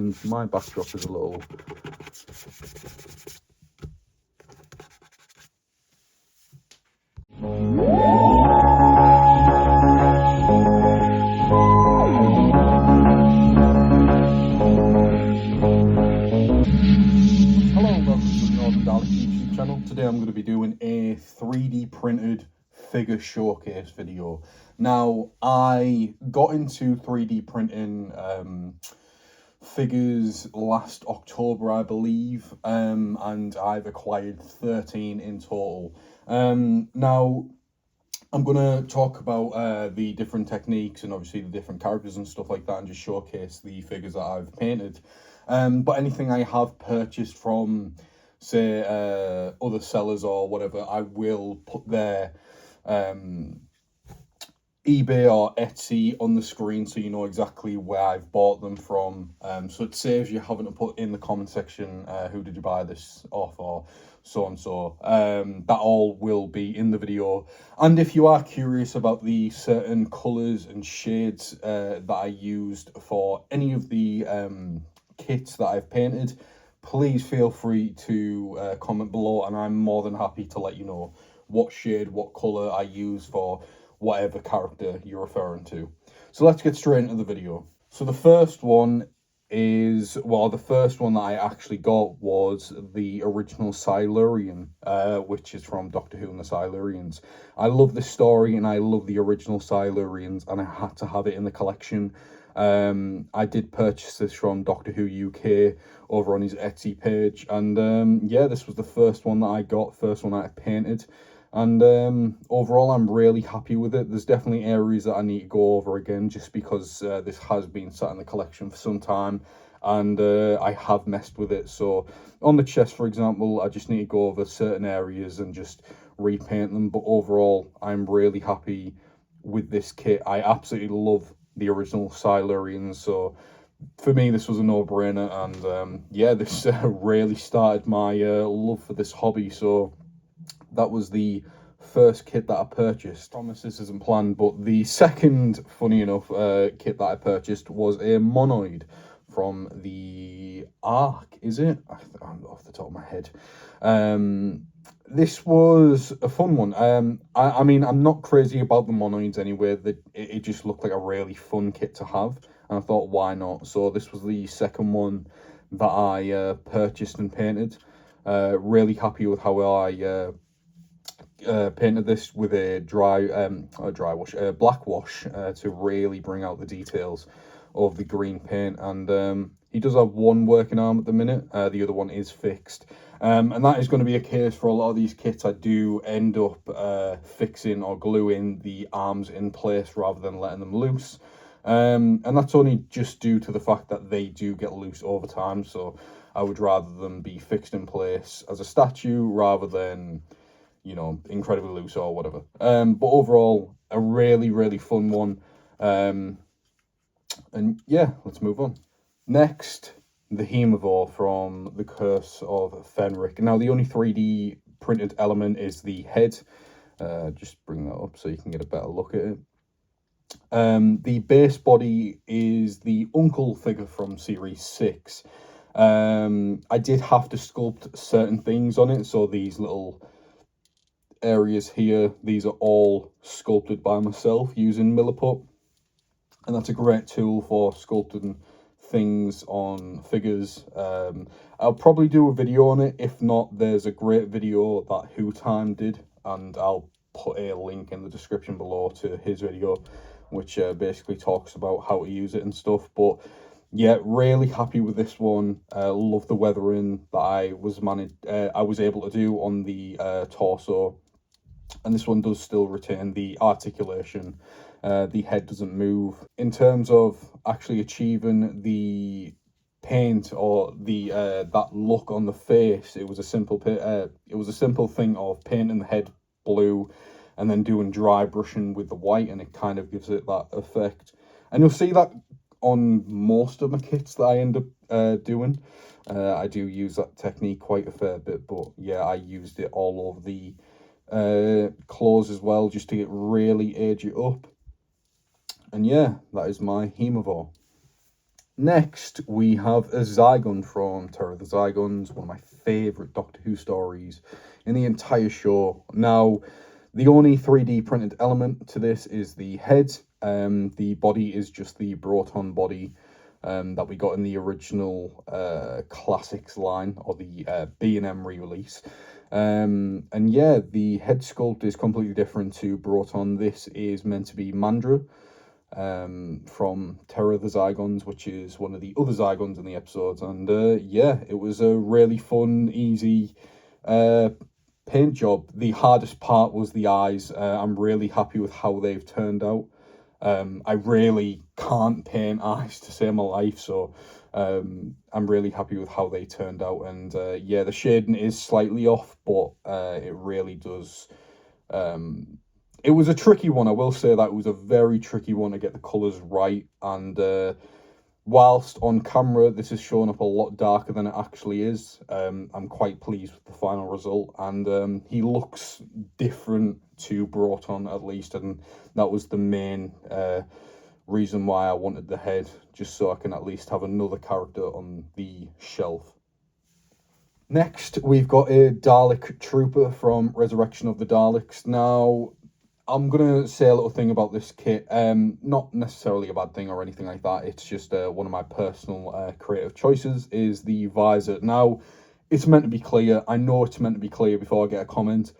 and my backdrop is a little... Dalek YouTube channel. Today I'm going to be doing a 3D printed figure showcase video. Now, I got into 3D printing figures last October, I believe, and I've acquired 13 in total. Now, I'm going to talk about the different techniques and obviously the different characters and stuff like that, and just showcase the figures that I've painted. But anything I have purchased from, say, other sellers or whatever, I will put their eBay or Etsy on the screen so you know exactly where I've bought them from. So it saves you having to put in the comment section who did you buy this off or so and so. That all will be in the video. And if you are curious about the certain colours and shades that I used for any of the kits that I've painted, please feel free to comment below, and I'm more than happy to let you know what shade, what colour I use for whatever character you're referring to. So let's get straight into the video. So the first one is, well, the first one that I actually got was the original Siluran, which is from Doctor Who and the Silurians. I love this story and I love the original Silurians, and I had to have it in the collection. I did purchase this from Doctor Who UK over on his Etsy page, and yeah, this was the first one that I got, first one that I painted, and overall I'm really happy with it. There's definitely areas that I need to go over again, just because this has been sat in the collection for some time, and I have messed with it. So on the chest, for example, I just need to go over certain areas and just repaint them, but overall I'm really happy with this kit. I absolutely love the original Silurians, so for me this was a no-brainer, and yeah, this really started my love for this hobby. So that was the first kit that I purchased. I promise this isn't planned, but the second, funny enough, kit that I purchased was a Monoid from the Ark, is it? I'm off the top of my head. This was a fun one. I mean, I'm not crazy about the Monoids anyway. It just looked like a really fun kit to have, and I thought, why not? So this was the second one that I purchased and painted. Really happy with how I painted this with a black wash to really bring out the details of the green paint. And he does have one working arm at the minute. The other one is fixed. And that is going to be a case for a lot of these kits. I do end up fixing or gluing the arms in place rather than letting them loose. And that's only just due to the fact that they do get loose over time. So I would rather them be fixed in place as a statue rather than, you know, incredibly loose or whatever. But overall, a really, really fun one. And yeah, let's move on. Next, the Hemovore from The Curse of Fenric. Now, the only 3D printed element is the head. Just bring that up so you can get a better look at it. The base body is the Uncle figure from Series 6. I did have to sculpt certain things on it, so these little areas here, these are all sculpted by myself using Milliput, and that's a great tool for sculpting things on figures. I'll probably do a video on it. If not, there's a great video that Who Time did, and I'll put a link in the description below to his video, which basically talks about how to use it and stuff. But yeah, really happy with this one. Love the weathering that I was able to do on the torso, and this one does still retain the articulation. The head doesn't move. In terms of actually achieving the paint or the that look on the face, it was a simple thing of painting the head blue and then doing dry brushing with the white, and it kind of gives it that effect. And you'll see that on most of my kits that I end up doing. I do use that technique quite a fair bit, but yeah, I used it all over the claws as well, just to really age it up. And yeah, that is my Hemovore. Next, we have a Zyun from Terror of the Zygons, one of my favourite Doctor Who stories in the entire show. Now, the only 3D printed element to this is the head. The body is just the Broton body that we got in the original Classics line, or the B&M re-release. And yeah, the head sculpt is completely different to Broton. This is meant to be Mandra from Terror of the Zygons, which is one of the other Zygons in the episodes. And yeah, it was a really fun, easy paint job. The hardest part was the eyes. I'm really happy with how they've turned out. I really can't paint eyes to save my life, so I'm really happy with how they turned out. And yeah, the shading is slightly off, but it really does. It was a tricky one, I will say that. It was a very tricky one to get the colours right, and whilst on camera this is showing up a lot darker than it actually is, I'm quite pleased with the final result, and he looks different to Broton at least, and that was the main reason why I wanted the head, just so I can at least have another character on the shelf. Next, we've got a Dalek Trooper from Resurrection of the Daleks. Now, I'm going to say a little thing about this kit. Not necessarily a bad thing or anything like that. It's just one of my personal creative choices is the visor. Now, it's meant to be clear. I know it's meant to be clear before I get a comment.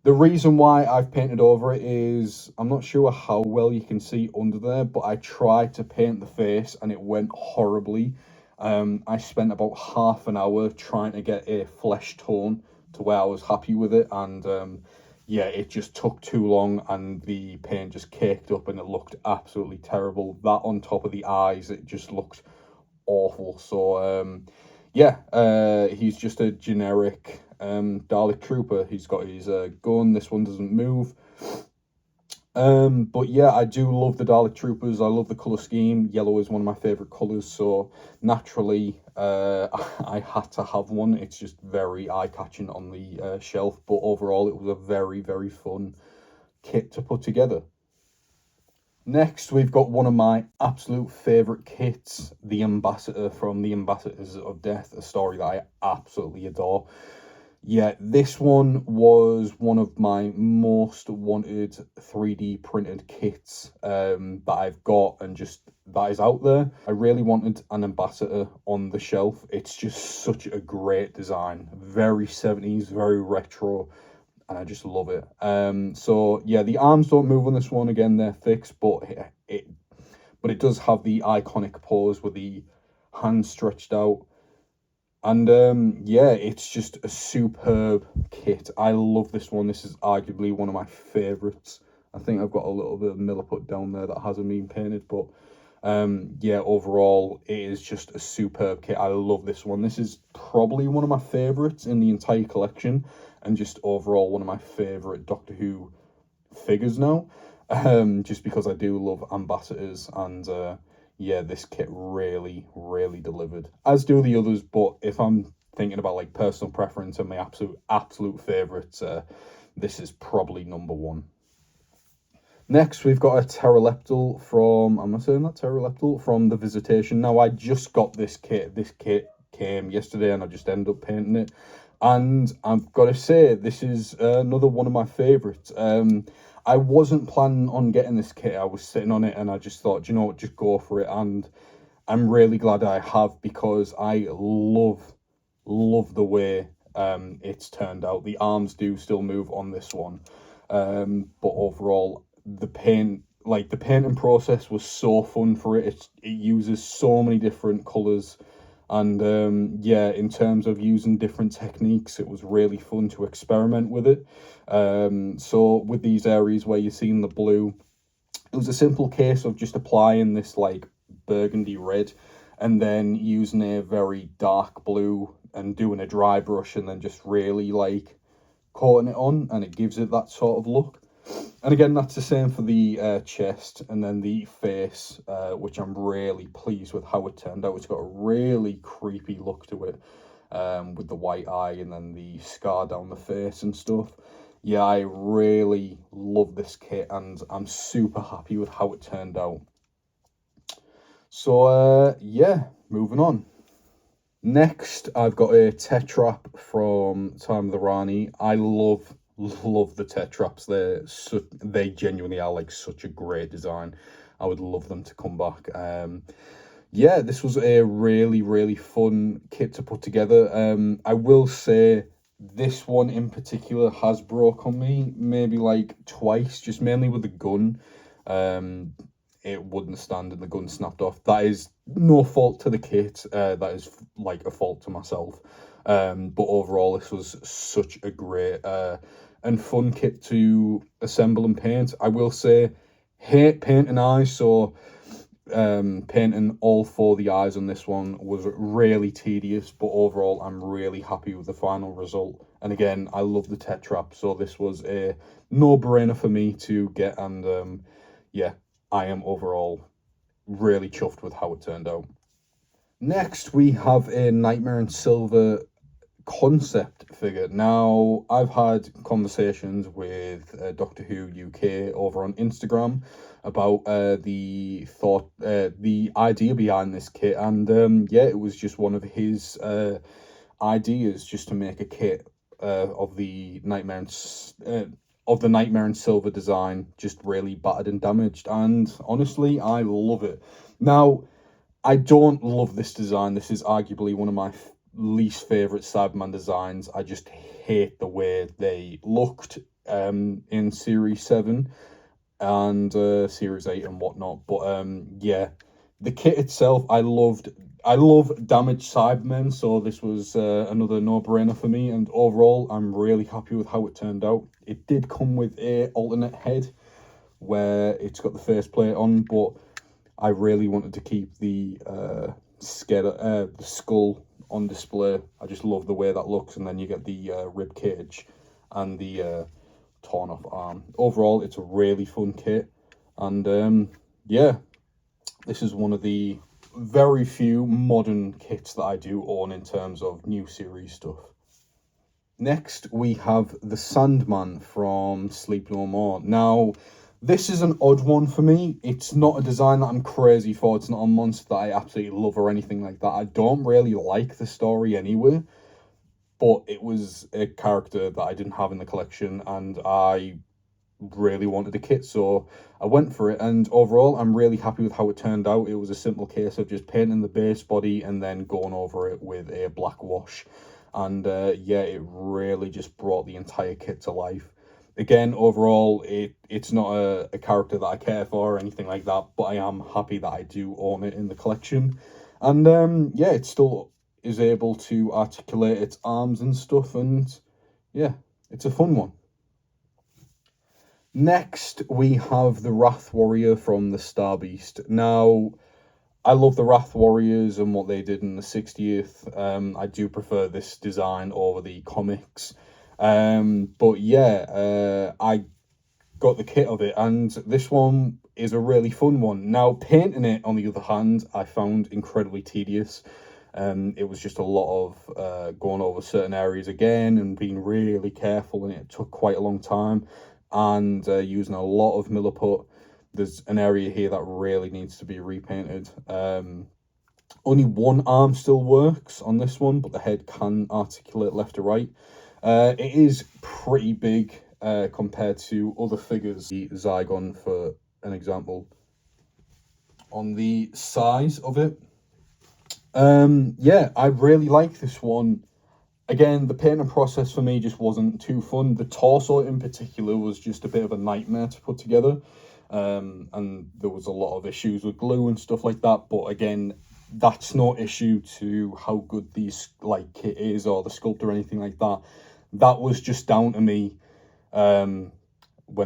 The reason why I've painted over it is, I'm not sure how well you can see under there, but I tried to paint the face and it went horribly. I spent about half an hour trying to get a flesh tone to where I was happy with it, and yeah, it just took too long and the paint just caked up and it looked absolutely terrible. That on top of the eyes, it just looked awful. So yeah, he's just a generic Dalek Trooper. He's got his gun. This one doesn't move. But yeah, I do love the Dalek Troopers. I love the colour scheme. Yellow is one of my favourite colours, so naturally I had to have one. It's just very eye-catching on the shelf, but overall it was a very, very fun kit to put together. Next, we've got one of my absolute favourite kits, the Ambassador from The Ambassadors of Death, a story that I absolutely adore. Yeah, this one was one of my most wanted 3D printed kits that I've got and just that is out there. I really wanted an Ambassador on the shelf. It's just such a great design. Very 70s, very retro, and I just love it. So yeah, the arms don't move on this one. Again, they're fixed, but it does have the iconic pose with the hands stretched out. And yeah, it's just a superb kit. I love this one. This is arguably one of my favourites. I think I've got a little bit of Milliput down there that hasn't been painted, but yeah, overall, it is just a superb kit. I love this one. This is probably one of my favourites in the entire collection, and just overall one of my favourite Doctor Who figures now, just because I do love Ambassadors, and yeah, this kit really, really delivered, as do the others. But if I'm thinking about like personal preference and my absolute favourites, this is probably number one. Next, we've got a Teroptal from, am I saying that? Teroptal from The Visitation. Now, I just got this kit. This kit came yesterday and I just ended up painting it. And I've got to say, this is another one of my favourites. I wasn't planning on getting this kit. I was sitting on it and I just thought, you know what, just go for it. And I'm really glad I have, because I love the way it's turned out. The arms do still move on this one. But overall, the painting process was so fun for it. It uses so many different colours. And yeah, in terms of using different techniques, it was really fun to experiment with it. So with these areas where you're seeing the blue, it was a simple case of just applying this like burgundy red and then using a very dark blue and doing a dry brush and then just really like coating it on, and it gives it that sort of look. And again, that's the same for the chest and then the face, which I'm really pleased with how it turned out. It's got a really creepy look to it, with the white eye and then the scar down the face and stuff. Yeah, I really love this kit and I'm super happy with how it turned out. So, yeah, moving on. Next, I've got a Tet Trap from Time of the Rani. I love the Tet Traps. They genuinely are like such a great design. I would love them to come back. Yeah, this was a really fun kit to put together. I will say this one in particular has broke on me maybe like twice, just mainly with the gun. It wouldn't stand and the gun snapped off. That is no fault to the kit. That is like a fault to myself. But overall, this was such a great and fun kit to assemble and paint. I will say, hate painting eyes, so painting all 4 of the eyes on this one was really tedious, but overall I'm really happy with the final result. And again, I love the Tet Trap, so this was a no-brainer for me to get, and yeah, I am overall really chuffed with how it turned out. Next, we have a Nightmare in Silver concept figure. Now, I've had conversations with Doctor Who UK over on Instagram about the idea behind this kit, and yeah, it was just one of his ideas, just to make a kit of the Nightmare in Silver design, just really battered and damaged, and honestly, I love it. Now, I don't love this design. This is arguably one of my least favourite Cyberman designs. I just hate the way they looked in Series 7 and Series 8 and whatnot. But yeah, the kit itself, I love damaged Cybermen, so this was another no-brainer for me, and overall I'm really happy with how it turned out. It did come with a alternate head where it's got the faceplate on, but I really wanted to keep the skull on display. I just love the way that looks, and then you get the rib cage and the torn off arm. Overall, it's a really fun kit, and yeah, this is one of the very few modern kits that I do own in terms of new series stuff. Next, we have the Sandman from Sleep No More. Now, this is an odd one for me. It's not a design that I'm crazy for. It's not a monster that I absolutely love or anything like that. I don't really like the story anyway, but it was a character that I didn't have in the collection, and I really wanted a kit, so I went for it, and overall I'm really happy with how it turned out. It was a simple case of just painting the base body and then going over it with a black wash, and yeah, it really just brought the entire kit to life. Again, overall, it's not a character that I care for or anything like that, but I am happy that I do own it in the collection. And yeah, it still is able to articulate its arms and stuff, and yeah, it's a fun one. Next, we have the Wrath Warrior from the Star Beast. Now, I love the Wrath Warriors and what they did in the 60th. I do prefer this design over the comics. But yeah, I got the kit of it, and this one is a really fun one. Now, painting it, on the other hand, I found incredibly tedious. It was just a lot of going over certain areas again and being really careful, and it took quite a long time, and using a lot of Milliput. There's an area here that really needs to be repainted. Only one arm still works on this one, but the head can articulate left to right. It is pretty big compared to other figures. The Zygon, for an example, on the size of it. Yeah, I really like this one. Again, the painting process for me just wasn't too fun. The torso in particular was just a bit of a nightmare to put together. And there was a lot of issues with glue and stuff like that. But again, that's no issue to how good these like kit is or the sculpt or anything like that. That was just down to me when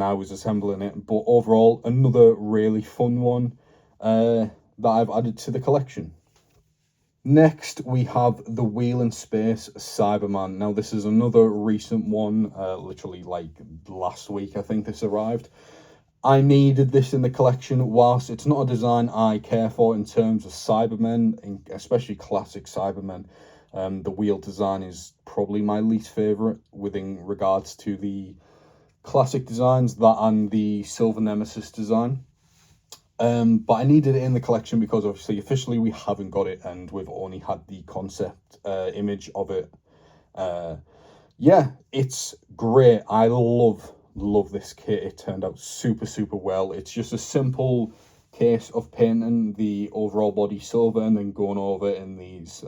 I was assembling it. But overall, another really fun one that I've added to the collection. Next, we have the Wheel in Space Cyberman. Now, this is another recent one, literally like last week, I think this arrived. I needed this in the collection. Whilst it's not a design I care for in terms of Cybermen, especially classic Cybermen, the wheel design is probably my least favourite within regards to the classic designs, that and the Silver Nemesis design. But I needed it in the collection because obviously officially we haven't got it, and we've only had the concept image of it. Yeah, it's great. I love this kit. It turned out super well. It's just a simple case of painting the overall body silver and then going over in these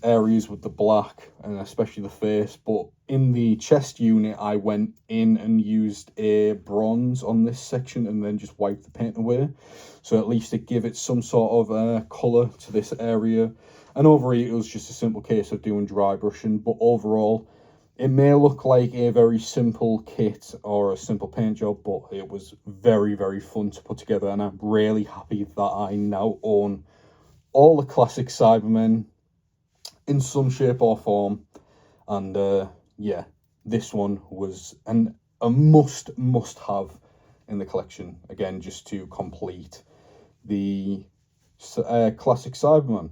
areas with the black, and especially the face. But in the chest unit, I went in and used a bronze on this section and then just wiped the paint away, so at least it gave it some sort of colour to this area. And over here, it was just a simple case of doing dry brushing. But overall, it may look like a very simple kit or a simple paint job, but it was very fun to put together. And I'm really happy that I now own all the classic Cybermen in some shape or form. And yeah, this one was a must have in the collection, again, just to complete the classic Cyberman.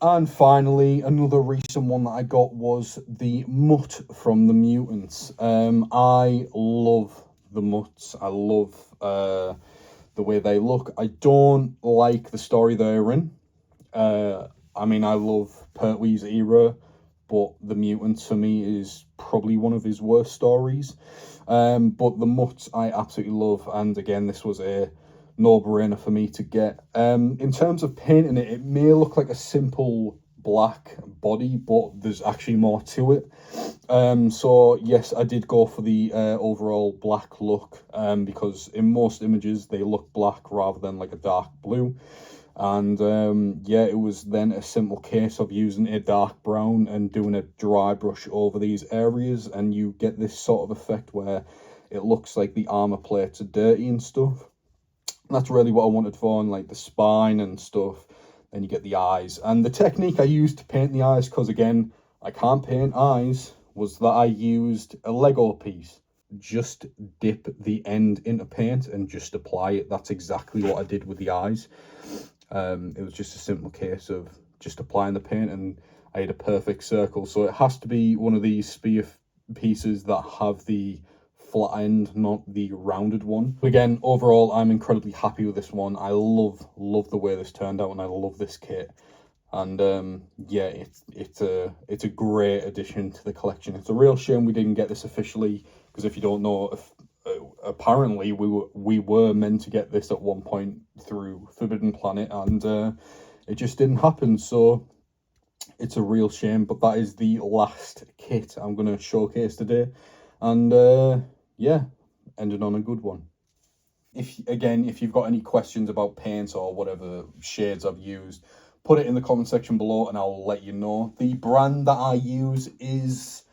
And finally, another recent one that I got was the Mutt from the Mutants. I love the Mutts. I love the way they look. I don't like the story they're in. I mean, I love Pertwee's era, but the Mutants for me is probably one of his worst stories. But the Mutts I absolutely love, and again, this was a no-brainer for me to get. In terms of painting it, it may look like a simple black body, but there's actually more to it. So yes, I did go for the overall black look, because in most images they look black rather than like a dark blue. And yeah, it was then a simple case of using a dark brown and doing a dry brush over these areas, and you get this sort of effect where it looks like the armor plates are dirty and stuff. That's really what I wanted for, and like the spine and stuff. Then you get the eyes, and the technique I used to paint the eyes, because again, I can't paint eyes, was that I used a Lego piece. Just dip the end into paint and just apply it. That's exactly what I did with the eyes. It was just a simple case of just applying the paint, and I had a perfect circle. So it has to be one of these spear pieces that have the flat end, not the rounded one. Again, overall, I'm incredibly happy with this one. I love the way this turned out, and I love this kit. And yeah, it's a great addition to the collection. It's a real shame we didn't get this officially, because if you don't know, apparently we were meant to get this at one point through Forbidden Planet, and it just didn't happen. So it's a real shame, but that is the last kit I'm going to showcase today. And yeah, ended on a good one. If you've got any questions about paints or whatever shades I've used, put it in the comment section below and I'll let you know. The brand that I use is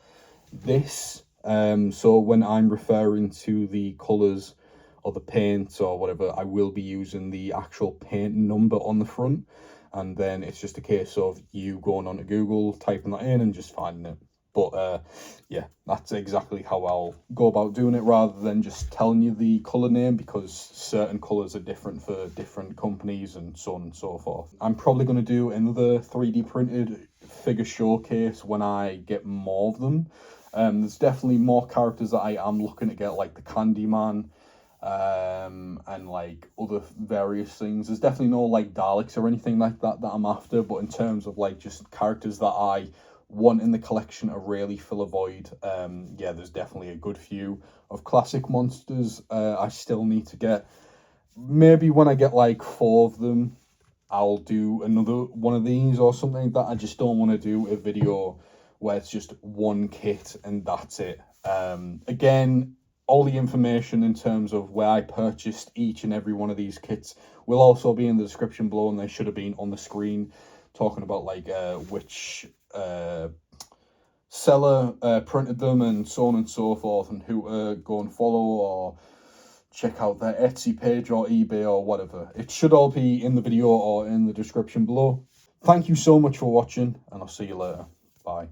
this. So when I'm referring to the colours or the paint or whatever, I will be using the actual paint number on the front. And then it's just a case of you going onto Google, typing that in and just finding it. But yeah, that's exactly how I'll go about doing it, rather than just telling you the colour name, because certain colours are different for different companies and so on and so forth. I'm probably going to do another 3D printed figure showcase when I get more of them. There's definitely more characters that I am looking to get, like the Candyman, and like other various things. There's definitely no like Daleks or anything like that I'm after, but in terms of like just characters that I want in the collection to really fill a void, yeah, there's definitely a good few of classic monsters I still need to get. Maybe when I get like 4 of them, I'll do another one of these or something like that. I just don't want to do a video where it's just one kit and that's it. Again, all the information in terms of where I purchased each and every one of these kits will also be in the description below, and they should have been on the screen, talking about like which seller printed them and so on and so forth, and who to go and follow or check out their Etsy page or eBay or whatever. It should all be in the video or in the description below. Thank you so much for watching, and I'll see you later. Bye.